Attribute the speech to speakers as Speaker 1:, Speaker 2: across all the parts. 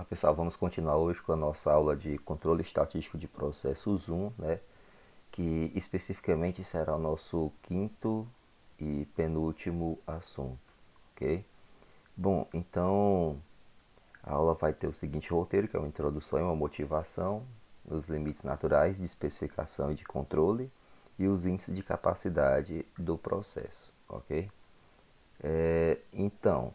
Speaker 1: Olá pessoal, vamos continuar hoje com a nossa aula de controle estatístico de processos 1, né? Que especificamente será o nosso quinto e penúltimo assunto, ok? Bom, então a aula vai ter o seguinte roteiro, que é uma introdução e uma motivação, os limites naturais de especificação e de controle e os índices de capacidade do processo, ok? Então,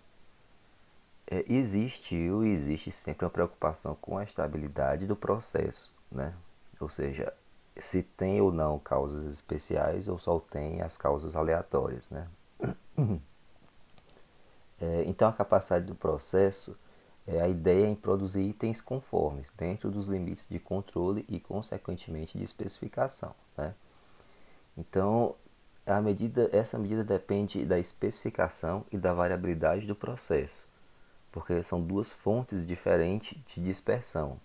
Speaker 1: existe sempre uma preocupação com a estabilidade do processo, né? Ou seja, se tem ou não causas especiais ou só tem as causas aleatórias, né? Então a capacidade do processo é a ideia em produzir itens conformes dentro dos limites de controle e consequentemente de especificação, né? Então essa medida depende da especificação e da variabilidade do processo, porque são duas fontes diferentes de dispersão.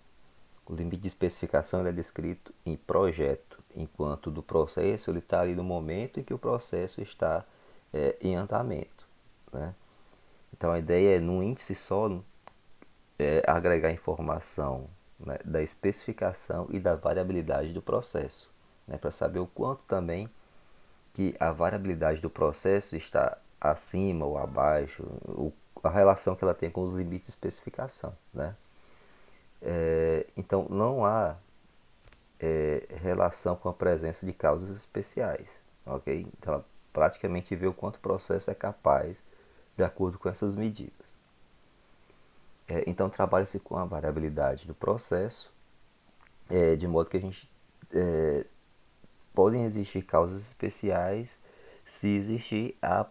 Speaker 1: O limite de especificação ele é descrito em projeto, enquanto do processo ele está ali no momento em que o processo está em andamento, né? Então a ideia é, num índice só, agregar informação, né, da especificação e da variabilidade do processo, né, para saber o quanto também que a variabilidade do processo está acima ou abaixo, a relação que ela tem com os limites de especificação, né? Então não há relação com a presença de causas especiais, ok? Então ela praticamente vê o quanto o processo é capaz de acordo com essas medidas. Então trabalha-se com a variabilidade do processo, de modo que a gente podem existir causas especiais. Se existir, a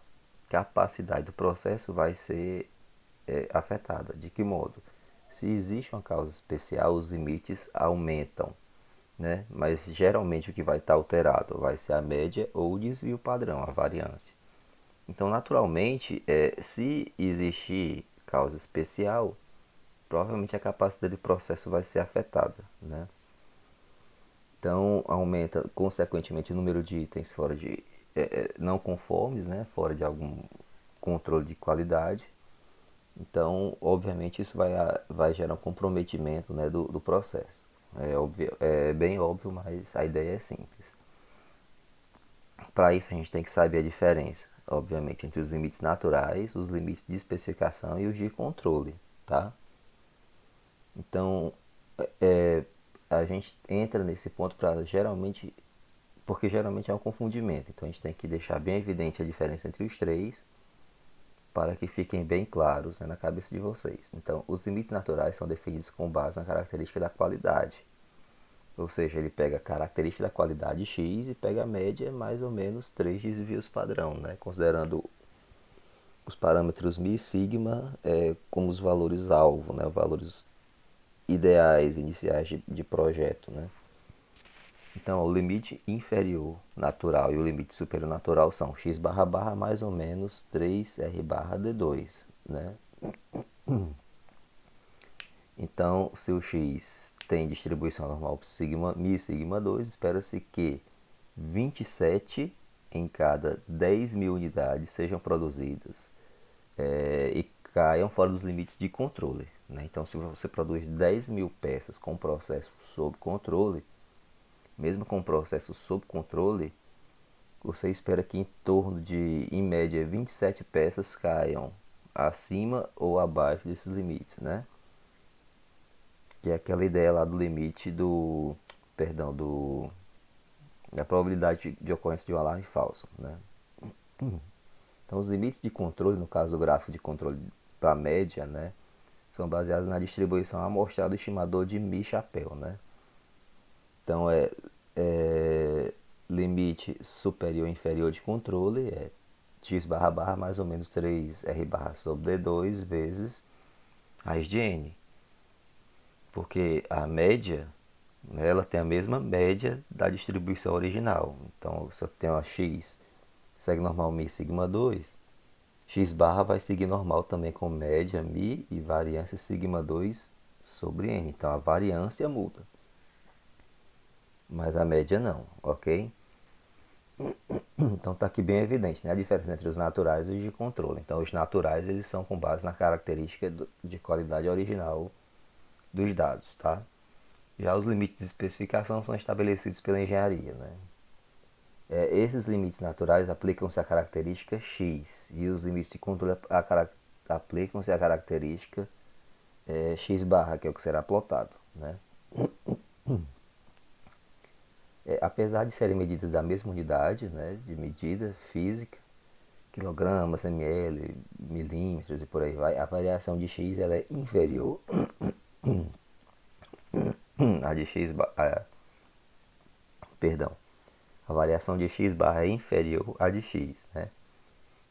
Speaker 1: capacidade do processo vai ser afetada. De que modo? Se existe uma causa especial, os limites aumentam, né? Mas geralmente o que vai estar alterado vai ser a média ou o desvio padrão, a variância. Então, naturalmente, se existir causa especial, provavelmente a capacidade do processo vai ser afetada, né? Então, aumenta consequentemente o número de itens fora de não conformes, né? Fora de algum controle de qualidade. Então, obviamente, isso vai gerar um comprometimento, né, do processo. É bem óbvio, mas a ideia é simples. Para isso, a gente tem que saber a diferença, obviamente, entre os limites naturais, os limites de especificação e os de controle, tá? Então, é, a gente entra nesse ponto para geralmente, porque geralmente é um confundimento. Então, a gente tem que deixar bem evidente a diferença entre os três para que fiquem bem claros, né, na cabeça de vocês. Então, os limites naturais são definidos com base na característica da qualidade. Ou seja, ele pega a característica da qualidade X e pega a média mais ou menos 3 desvios padrão, né, considerando os parâmetros μ e sigma como os valores alvo, né, os valores ideais iniciais de projeto, né. Então, o limite inferior natural e o limite superior natural são x barra barra mais ou menos 3R barra D2, né? Então, se o x tem distribuição normal sigma, μ sigma 2, espera-se que 27 em cada 10.000 unidades sejam produzidas e caiam fora dos limites de controle, né? Então, se você produz 10.000 peças com processo sob controle, mesmo com o processo sob controle, você espera que em torno de, em média, 27 peças caiam acima ou abaixo desses limites, né? Que é aquela ideia lá do limite do, perdão, da probabilidade de ocorrência de um alarme falso, né? Então, os limites de controle, no caso do gráfico de controle para média, né, são baseados na distribuição amostrada do estimador de Mi-Chapéu, né? Então, limite superior e inferior de controle é x barra barra mais ou menos 3R barra sobre D2 vezes raiz de n. Porque a média, né, ela tem a mesma média da distribuição original. Então, se eu tenho a x, segue normal mi sigma 2, x barra vai seguir normal também com média mi e variância sigma 2 sobre n. Então, a variância muda, mas a média não, ok? Então está aqui bem evidente, né, a diferença entre os naturais e os de controle. Então os naturais eles são com base na característica de qualidade original dos dados, tá? Já os limites de especificação são estabelecidos pela engenharia, né? Esses limites naturais aplicam-se à característica x e os limites de controle aplicam-se à característica x barra, que é o que será plotado, né? Apesar de serem medidas da mesma unidade, né, de medida física, quilogramas, ml, milímetros e por aí vai, a variação de x ela é inferior a de x, perdão, a variação de x barra é inferior à de x, né?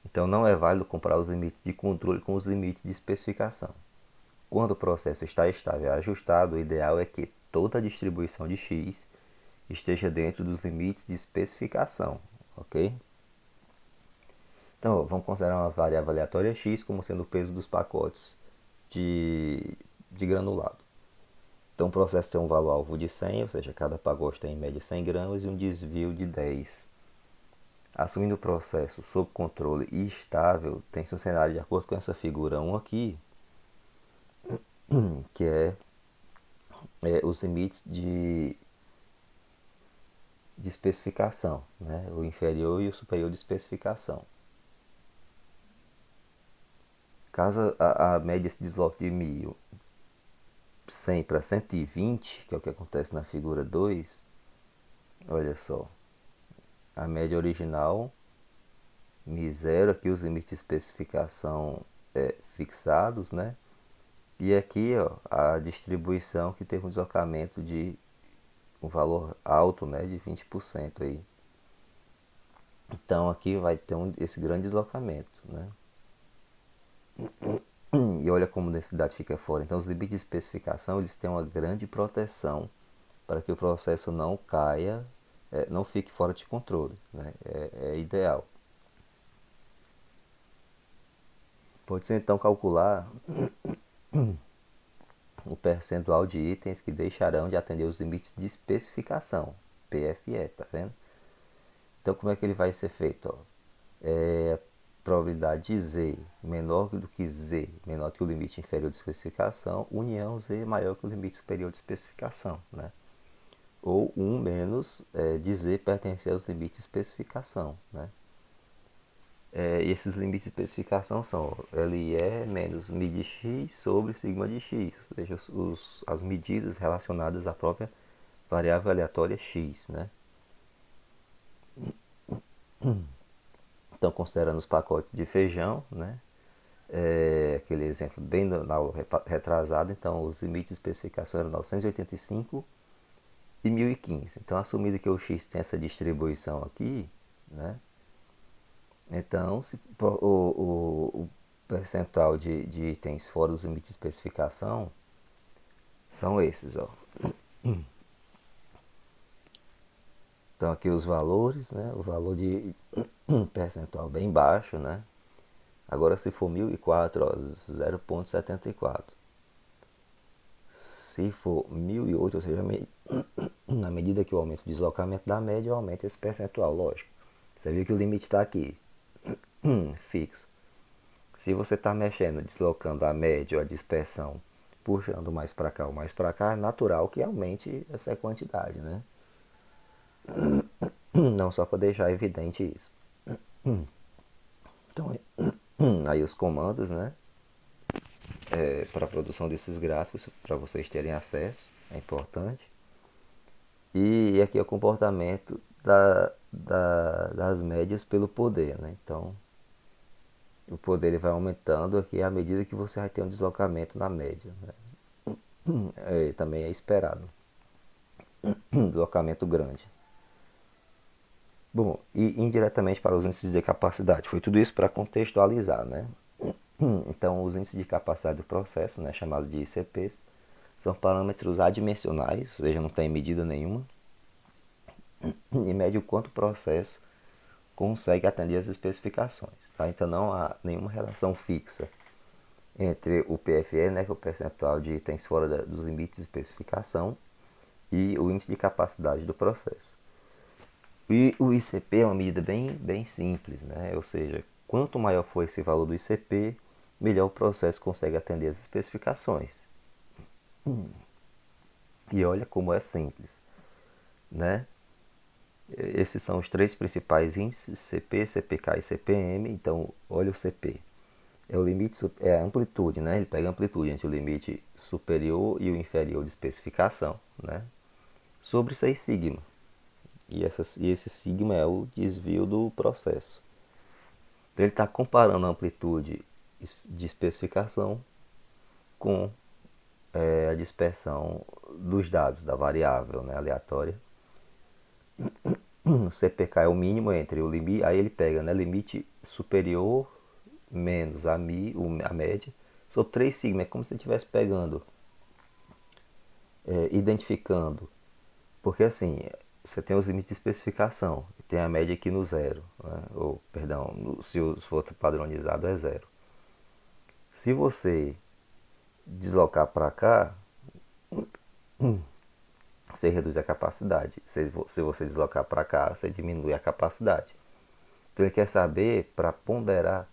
Speaker 1: Então não é válido comparar os limites de controle com os limites de especificação. Quando o processo está estável e ajustado, o ideal é que toda a distribuição de x esteja dentro dos limites de especificação, ok? Então, vamos considerar uma variável aleatória x como sendo o peso dos pacotes de granulado. Então, o processo tem um valor alvo de 100, ou seja, cada pacote tem em média 100 gramas e um desvio de 10. Assumindo o processo sob controle e estável, tem-se um cenário de acordo com essa figura 1 aqui, que os limites de especificação, né? O inferior e o superior de especificação. Caso a média se desloque de 100 para 120, que é o que acontece na figura 2, olha só, a média original, 0, aqui os limites de especificação fixados, né? E aqui ó, a distribuição que teve um deslocamento de um valor alto, né, de 20% aí. Então aqui vai ter esse grande deslocamento, né? E olha como a densidade fica fora. Então os limites de especificação eles têm uma grande proteção para que o processo não caia, não fique fora de controle, né? É ideal. Pode-se então calcular o percentual de itens que deixarão de atender os limites de especificação, PFE, tá vendo? Então como é que ele vai ser feito? Ó? A probabilidade de Z menor do que Z, menor que o limite inferior de especificação, união Z maior que o limite superior de especificação, né? Ou 1 menos de Z pertencer aos limites de especificação, né? E esses limites de especificação são LE menos μ x sobre sigma de x, ou seja, as medidas relacionadas à própria variável aleatória x, né? Então, considerando os pacotes de feijão, né? Aquele exemplo bem na aula retrasada, então os limites de especificação eram 985 e 1015. Então, assumindo que o x tem essa distribuição aqui, né? Então, se o percentual de itens fora dos limites de especificação são esses, ó. Então aqui os valores, né? O valor de percentual bem baixo, né? Agora se for 1004, ó, 0,74. Se for 1008, ou seja, na medida que eu aumento o deslocamento da média, eu aumento esse percentual, lógico. Você viu que o limite está aqui, fixo. Se você está mexendo, deslocando a média ou a dispersão, puxando mais para cá ou mais para cá, é natural que aumente essa quantidade, né? Não só para deixar evidente isso. Então, aí os comandos, né? Para a produção desses gráficos, para vocês terem acesso, é importante. E aqui é o comportamento das médias pelo poder, né? Então, o poder ele vai aumentando aqui à medida que você vai ter um deslocamento na média, né? Também é esperado um deslocamento grande. Bom, e indiretamente para os índices de capacidade, foi tudo isso para contextualizar, né? Então, os índices de capacidade do processo, né, chamados de ICPs, são parâmetros adimensionais, ou seja, não tem medida nenhuma, e mede o quanto o processo consegue atender as especificações. Tá? Então, não há nenhuma relação fixa entre o PFE, né, que é o percentual de itens fora dos limites de especificação, e o índice de capacidade do processo. E o ICP é uma medida bem simples, né? Ou seja, quanto maior for esse valor do ICP, melhor o processo consegue atender as especificações. E olha como é simples, né? Esses são os três principais índices, CP, CPK e CPM. Então, olha o CP. É o limite, é a amplitude, né? Ele pega a amplitude entre o limite superior e o inferior de especificação, né? Sobre 6 sigma. E esse sigma é o desvio do processo. Então, ele está comparando a amplitude de especificação com a dispersão dos dados da variável, né, aleatória. O CPK é o mínimo entre o limite, aí ele pega, né, limite superior menos a a média, sobre 3 sigma. É como se ele estivesse pegando, identificando, porque assim, você tem os limites de especificação, tem a média aqui no zero, né, ou, perdão, se for padronizado é zero. Se você deslocar para cá, você reduz a capacidade. Se você deslocar para cá, você diminui a capacidade. Então ele quer saber, para ponderar,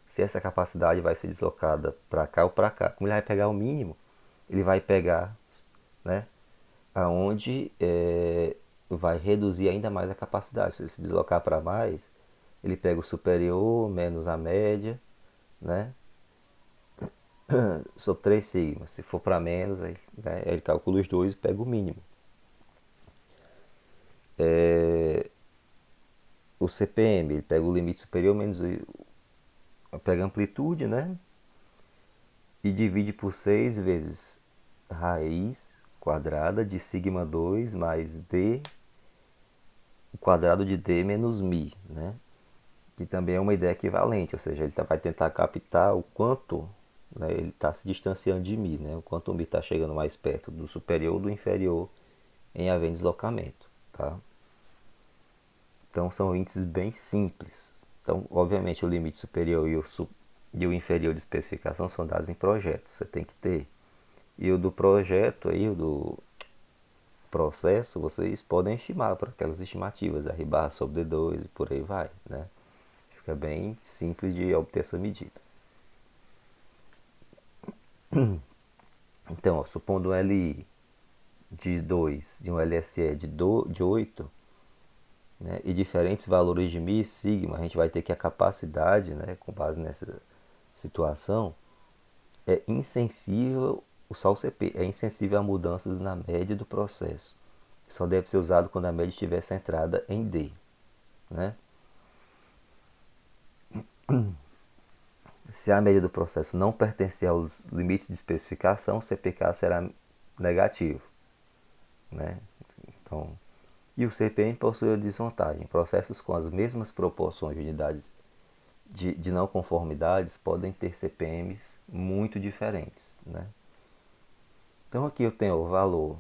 Speaker 1: se essa capacidade vai ser deslocada para cá ou para cá. Como ele vai pegar o mínimo, ele vai pegar, né, aonde vai reduzir ainda mais a capacidade. Se ele se deslocar para mais, ele pega o superior menos a média, né, sobre 3 sigmas. Se for para menos, aí, né, ele calcula os dois e pega o mínimo. O CPM, ele pega o limite superior menos pega a amplitude, né? E divide por 6 vezes raiz quadrada de sigma 2 mais d, o quadrado de d menos mi, né? Que também é uma ideia equivalente, ou seja, ele vai tentar captar o quanto, né, ele está se distanciando de mi, né? O quanto o mi está chegando mais perto do superior ou do inferior em havendo deslocamento, tá? Então são índices bem simples. Então, obviamente, o limite superior e o inferior de especificação são dados em projeto, você tem que ter. E o do projeto, aí, o do processo, vocês podem estimar para aquelas estimativas, R barra sobre D2 e por aí vai, né? Fica bem simples de obter essa medida. Então, ó, supondo um LI de 2 de um LSE de 8, né, e diferentes valores de mi e sigma, a gente vai ter que a capacidade, né, com base nessa situação, é insensível, o sal CP é insensível a mudanças na média do processo. Só deve ser usado quando a média estiver centrada em D, né? Se a média do processo não pertencer aos limites de especificação, o CPK será negativo, né? Então, e o CPM possui a desvantagem. Processos com as mesmas proporções de unidades de não conformidades podem ter CPMs muito diferentes, né? Então aqui eu tenho o valor,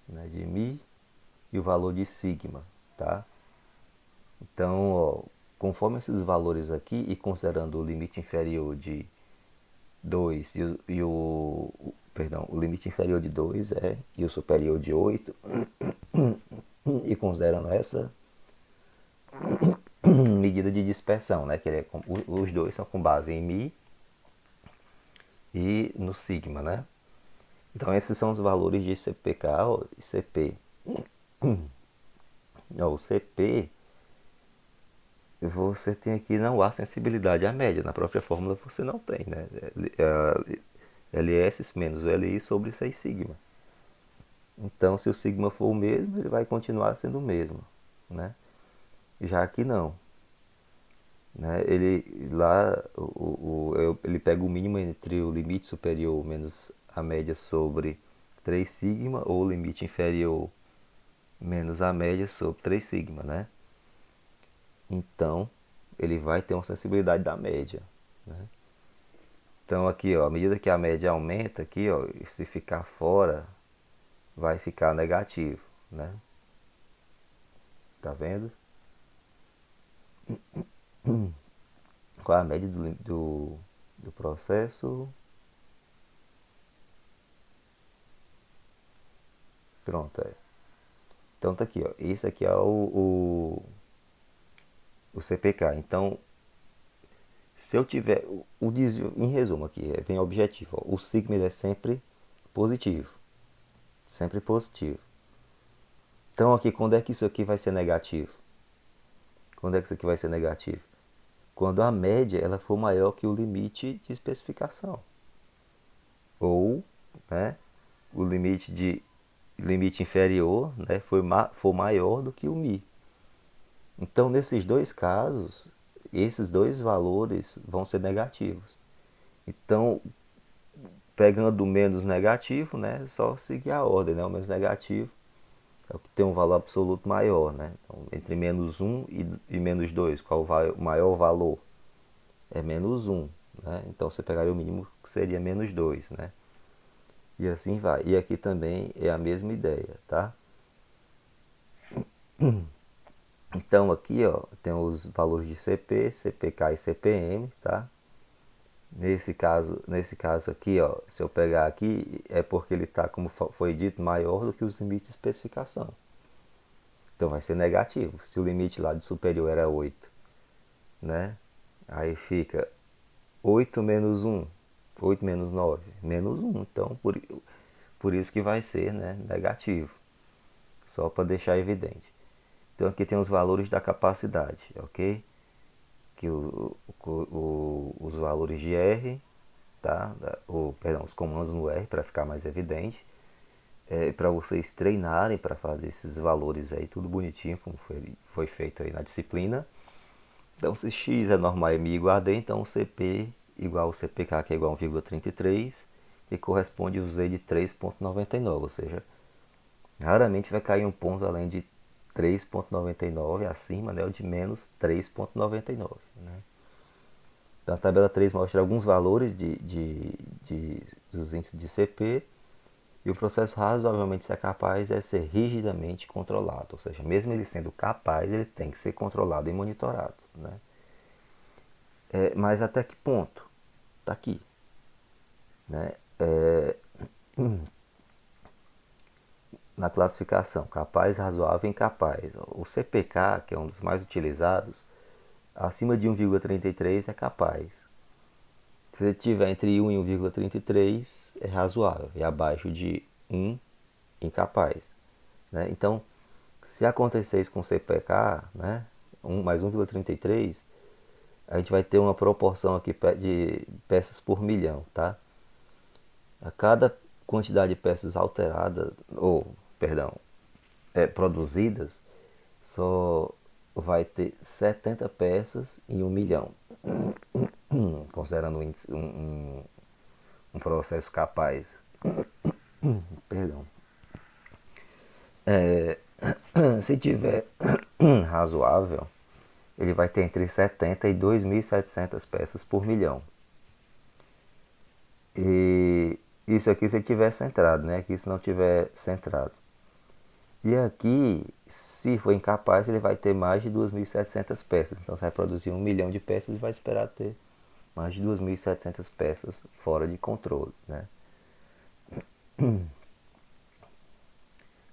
Speaker 1: né, de mi e o valor de sigma, tá? Então, ó, conforme esses valores aqui e considerando o limite inferior de 2 perdão, o limite inferior de 2 e o superior de 8 e considerando essa medida de dispersão, né, que os dois são com base em mi e no sigma, né? Então esses são os valores de CPK e CP. O CP, você tem aqui, não há sensibilidade à média. Na própria fórmula você não tem, né? LS menos o LI sobre 6 sigma. Então, se o sigma for o mesmo, ele vai continuar sendo o mesmo, né? Já que não, né? Ele lá ele pega o mínimo entre o limite superior menos a média sobre 3 sigma ou o limite inferior menos a média sobre 3 sigma, né? Então, ele vai ter uma sensibilidade da média, né? Então aqui, ó, à medida que a média aumenta aqui, ó, se ficar fora, vai ficar negativo, né? Tá vendo? Qual é a média do processo? Pronto, é. Então tá aqui, ó. Isso aqui é o CPK. Então, se eu tiver o desvio, em resumo aqui, vem objetivo, ó, o sigma é sempre positivo, sempre positivo. Então aqui, quando é que isso aqui vai ser negativo? Quando é que isso aqui vai ser negativo? Quando a média ela for maior que o limite de especificação. Ou, né, o limite inferior, né, for maior do que o mi. Então, nesses dois casos, esses dois valores vão ser negativos. Então, pegando o menos negativo, né, só seguir a ordem, né, o menos negativo é o que tem um valor absoluto maior, né? Então, entre menos 1 e menos 2, qual o maior valor? É menos 1, né? Então, você pegaria o mínimo que seria menos 2, né? E assim vai. E aqui também é a mesma ideia, tá? Então aqui, ó, tem os valores de CP, CPK e CPM, tá? Nesse caso aqui, ó, se eu pegar aqui, é porque ele está, como foi dito, maior do que os limites de especificação. Então vai ser negativo. Se o limite lá de superior era 8, né? Aí fica 8 menos 1, 8 menos 9, menos 1. Então, por isso que vai ser, né, negativo. Só para deixar evidente. Então aqui tem os valores da capacidade, ok? Que os valores de R, tá? Perdão, os comandos no R para ficar mais evidente. Para vocês treinarem para fazer esses valores aí, tudo bonitinho, como foi feito aí na disciplina. Então, se x é normal e mi igual a d, então o CP igual ao CPK, que é igual a 1,33, que corresponde ao Z de 3,99, ou seja, raramente vai cair um ponto além de 3,99 acima, né, ou de menos 3,99. Né? Então, a tabela 3 mostra alguns valores dos índices de CP, e o processo razoavelmente ser capaz é ser rigidamente controlado, ou seja, mesmo ele sendo capaz, ele tem que ser controlado e monitorado. Né? Mas até que ponto? Está aqui. Né? Na classificação, capaz, razoável e incapaz. O CPK, que é um dos mais utilizados, acima de 1,33 é capaz. Se ele tiver entre 1 e 1,33 é razoável, e abaixo de 1, incapaz. Né? Então, se acontecer isso com o CPK, né, 1 mais 1,33, a gente vai ter uma proporção aqui de peças por milhão. Tá? A cada quantidade de peças alteradas, ou, perdão, produzidas, só vai ter 70 peças em 1 milhão. Considerando um processo capaz. Perdão. Se tiver razoável, ele vai ter entre 70 e 2.700 peças por milhão. E isso aqui se ele tiver centrado, né? Aqui se não tiver centrado. E aqui, se for incapaz, ele vai ter mais de 2.700 peças. Então você vai produzir 1 milhão de peças e vai esperar ter mais de 2.700 peças fora de controle. Né?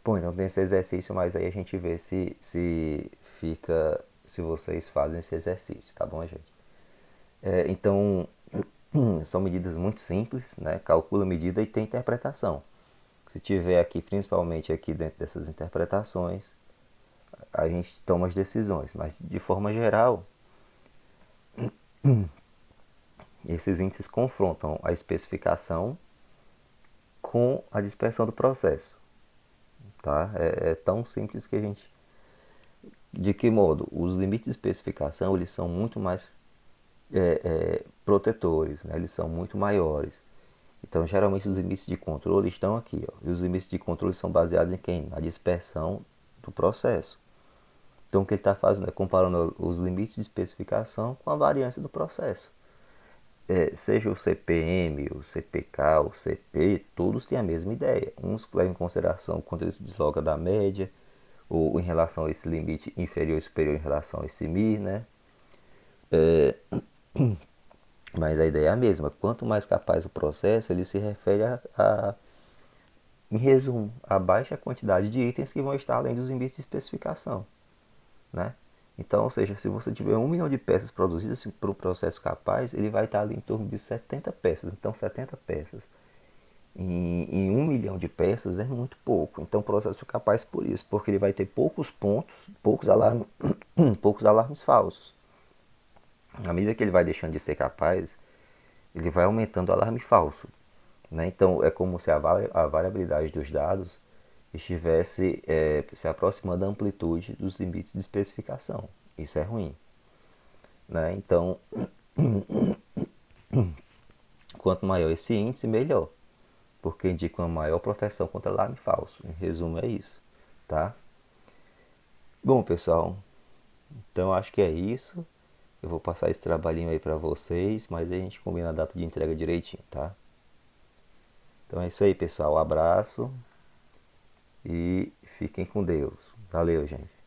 Speaker 1: Bom, então tem esse exercício, mas aí a gente vê se vocês fazem esse exercício, tá bom, gente? Então, são medidas muito simples, né? Calcula a medida e tem interpretação. Se tiver aqui, principalmente aqui dentro dessas interpretações, a gente toma as decisões. Mas de forma geral, esses índices confrontam a especificação com a dispersão do processo. Tá? É tão simples que a gente... De que modo? Os limites de especificação eles são muito mais protetores, né? Eles são muito maiores. Então, geralmente os limites de controle estão aqui. Ó. E os limites de controle são baseados em quem? Na dispersão do processo. Então, o que ele está fazendo é comparando os limites de especificação com a variância do processo. Seja o CPM, o CPK, o CP, todos têm a mesma ideia. Uns levam em consideração quando ele se desloca da média, ou em relação a esse limite inferior e superior em relação a esse mi, né? Mas a ideia é a mesma. Quanto mais capaz o processo, ele se refere em resumo, a baixa quantidade de itens que vão estar além dos limites de especificação. Né? Então, ou seja, se você tiver 1 milhão de peças produzidas para o processo capaz, ele vai estar ali em torno de 70 peças. Então, 70 peças em 1 milhão de peças é muito pouco. Então o processo é capaz por isso, porque ele vai ter poucos pontos, poucos alarmes, poucos alarmes falsos. À medida que ele vai deixando de ser capaz, ele vai aumentando o alarme falso. Né? Então é como se a variabilidade dos dados estivesse se aproximando da amplitude dos limites de especificação. Isso é ruim. Né? Então, quanto maior esse índice, melhor, porque indica uma maior proteção contra alarme falso. Em resumo, é isso. Tá? Bom, pessoal, então acho que é isso. Eu vou passar esse trabalhinho aí para vocês, mas aí a gente combina a data de entrega direitinho, tá? Então é isso aí, pessoal. Um abraço e fiquem com Deus. Valeu, gente.